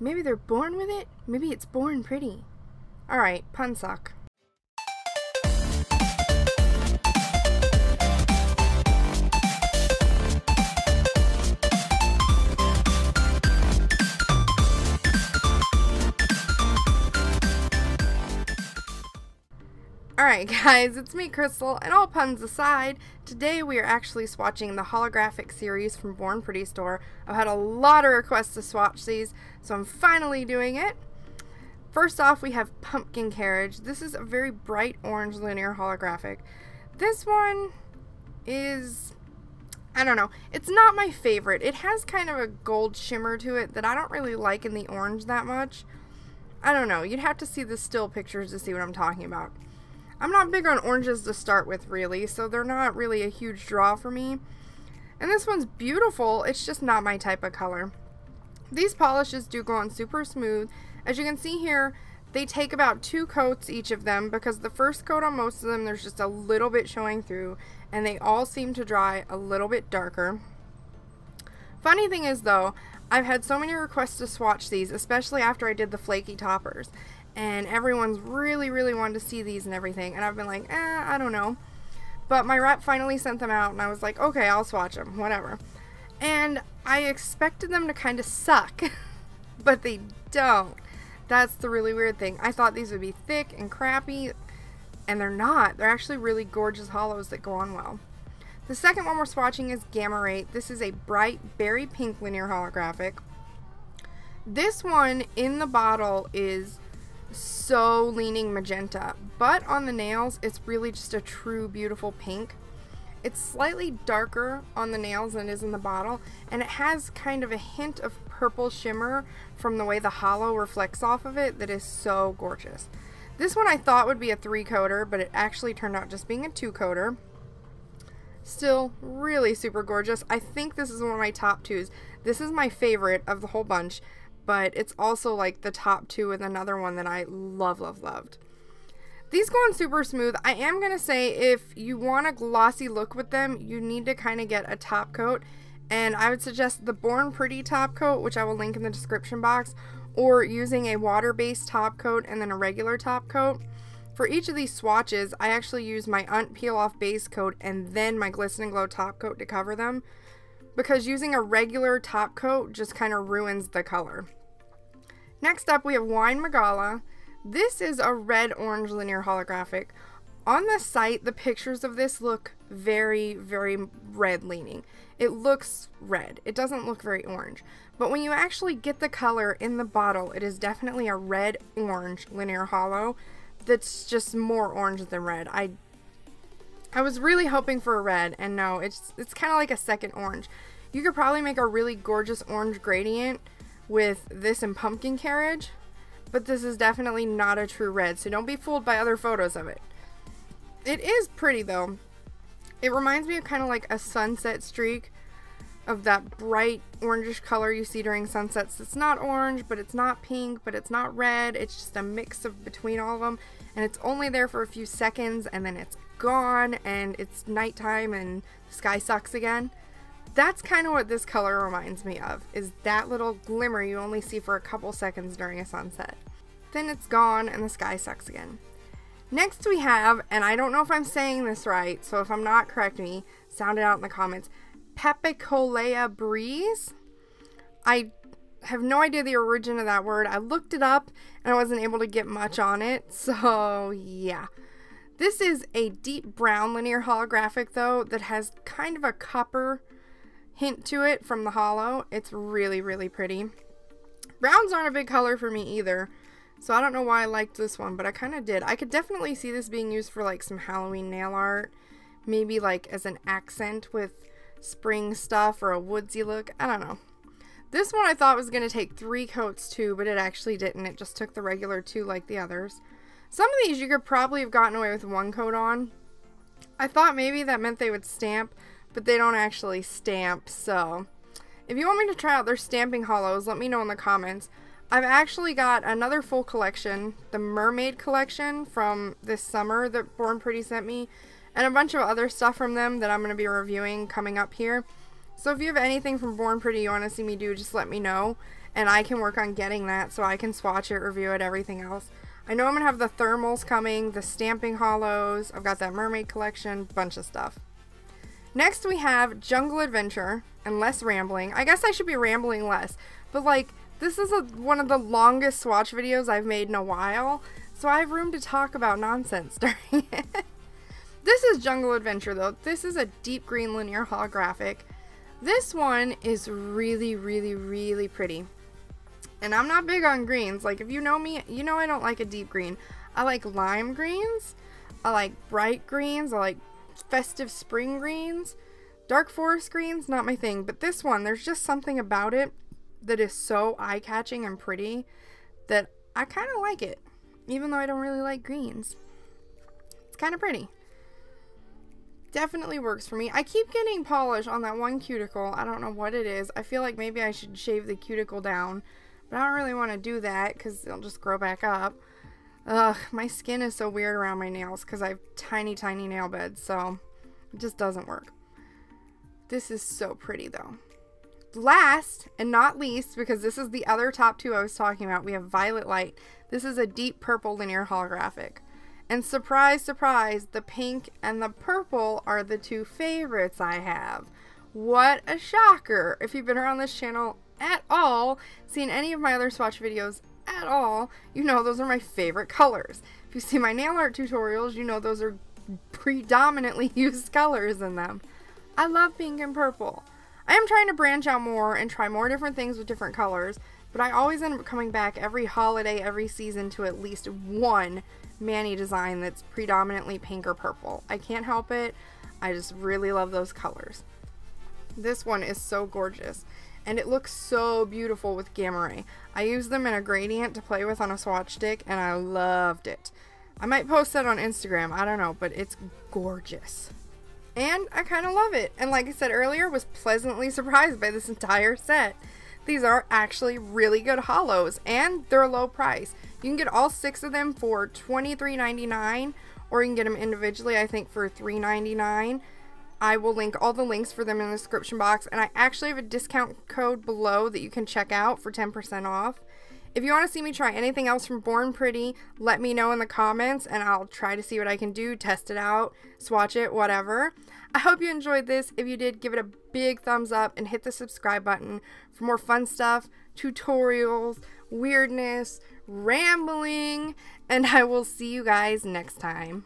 Maybe they're born with it? Maybe it's born pretty. Alright, pun suck. Alright guys, it's me Crystal, and all puns aside, today we are actually swatching the Holographic Series from Born Pretty store. I've had a lot of requests to swatch these, so I'm finally doing it. First off, we have Pumpkin Carriage. This is a very bright orange linear holographic. This one is, I don't know, it's not my favorite. It has kind of a gold shimmer to it that I don't really like in the orange that much. I don't know, you'd have to see the still pictures to see what I'm talking about. I'm not big on oranges to start with, really, so they're not really a huge draw for me. And this one's beautiful, it's just not my type of color. These polishes do go on super smooth. As you can see here, they take about 2 coats each of them, because the first coat on most of them, there's just a little bit showing through, and they all seem to dry a little bit darker. Funny thing is, though, I've had so many requests to swatch these, especially after I did the flaky toppers. And everyone's really wanted to see these and everything, and I've been like, I don't know. But my rep finally sent them out, and I was like, okay, I'll swatch them, whatever. And I expected them to kind of suck, but they don't. That's the really weird thing. I thought these would be thick and crappy, and they're not. They're actually really gorgeous holos that go on well. The second one we're swatching is Gamma Ray. This is a bright berry pink linear holographic. This one in the bottle is so leaning magenta, but on the nails it's really just a true beautiful pink. It's slightly darker on the nails than it is in the bottle, and it has kind of a hint of purple shimmer from the way the holo reflects off of it that is so gorgeous. This one I thought would be a 3-coater, but it actually turned out just being a 2-coater. Still really super gorgeous. I think this is one of my top 2s. This is my favorite of the whole bunch, but it's also like the top 2 with another one that I loved. These go on super smooth. I am going to say if you want a glossy look with them, you need to kind of get a top coat, and I would suggest the Born Pretty top coat, which I will link in the description box, or using a water-based top coat and then a regular top coat. For each of these swatches, I actually use my Peel Off base coat and then my Glisten and Glow top coat to cover them, because using a regular top coat just kind of ruins the color. Next up, we have Wine Makalah. This is a red-orange linear holographic. On the site, the pictures of this look very red leaning. It looks red. It doesn't look very orange. But when you actually get the color in the bottle, it is definitely a red-orange linear holo that's just more orange than red. I was really hoping for a red, and no, it's kind of like a second orange. You could probably make a really gorgeous orange gradient with this and Pumpkin Carriage, but this is definitely not a true red, so don't be fooled by other photos of it. It is pretty though. It reminds me of kind of like a sunset streak of that bright orangish color you see during sunsets. It's not orange, but it's not pink, but it's not red. It's just a mix of between all of them, and it's only there for a few seconds and then it's gone and it's nighttime and the sky sucks again. That's kind of what this color reminds me of, is that little glimmer you only see for a couple seconds during a sunset. Then it's gone and the sky sucks again. Next we have, and I don't know if I'm saying this right, so if I'm not, correct me, sound it out in the comments, Pepa Kolya Breeze. I have no idea the origin of that word. I looked it up and I wasn't able to get much on it, so yeah. This is a deep brown linear holographic though that has kind of a copper hint to it from the holo. It's really pretty. Browns aren't a big color for me either, so I don't know why I liked this one, but I kind of did. I could definitely see this being used for like some Halloween nail art, maybe like as an accent with spring stuff or a woodsy look. I don't know. This one I thought was going to take 3 coats too, but it actually didn't. It just took the regular 2 like the others. Some of these you could probably have gotten away with 1 coat on. I thought maybe that meant they would stamp, but they don't actually stamp, so if you want me to try out their stamping holos, let me know in the comments. I've actually got another full collection, the Mermaid collection from this summer that Born Pretty sent me, and a bunch of other stuff from them that I'm going to be reviewing coming up here. So if you have anything from Born Pretty you want to see me do, just let me know. and I can work on getting that so I can swatch it, review it, everything else. I know I'm gonna have the thermals coming, the stamping hollows, I've got that mermaid collection, bunch of stuff. Next we have Jungle Adventure and less rambling. I guess I should be rambling less, but like this is one of the longest swatch videos I've made in a while, so I have room to talk about nonsense during it. This is Jungle Adventure though. This is a deep green linear holographic. This one is really, really, really pretty. And I'm not big on greens. Like, if you know me, you know I don't like a deep green. I like lime greens. I like bright greens. I like festive spring greens. Dark forest greens, not my thing. But this one, there's just something about it that is so eye-catching and pretty that I kind of like it. Even though I don't really like greens. It's kind of pretty. Definitely works for me. I keep getting polish on that one cuticle. I don't know what it is. I feel like maybe I should shave the cuticle down, but I don't really want to do that because it'll just grow back up. Ugh, my skin is so weird around my nails because I have tiny, tiny nail beds, so it just doesn't work. This is so pretty though. Last and not least, because this is the other top two I was talking about, we have Violet Light. This is a deep purple linear holographic. And surprise, surprise, the pink and the purple are the two favorites I have. What a shocker! If you've been around this channel at all, seen any of my other swatch videos at all, you know those are my favorite colors. If you see my nail art tutorials, you know those are predominantly used colors in them. I love pink and purple. I am trying to branch out more and try more different things with different colors, but I always end up coming back every holiday, every season to at least one mani design that's predominantly pink or purple. I can't help it. I just really love those colors. This one is so gorgeous and it looks so beautiful with gamma ray. I used them in a gradient to play with on a swatch stick and I loved it. I might post that on Instagram, I don't know, but it's gorgeous. And I kind of love it. And like I said earlier, was pleasantly surprised by this entire set. These are actually really good holos and they're a low price. You can get all 6 of them for $23.99 or you can get them individually, I think, for $3.99. I will link all the links for them in the description box, and I actually have a discount code below that you can check out for 10% off. If you want to see me try anything else from Born Pretty, let me know in the comments and I'll try to see what I can do, test it out, swatch it, whatever. I hope you enjoyed this. If you did, give it a big thumbs up and hit the subscribe button for more fun stuff, tutorials, weirdness, rambling, and I will see you guys next time.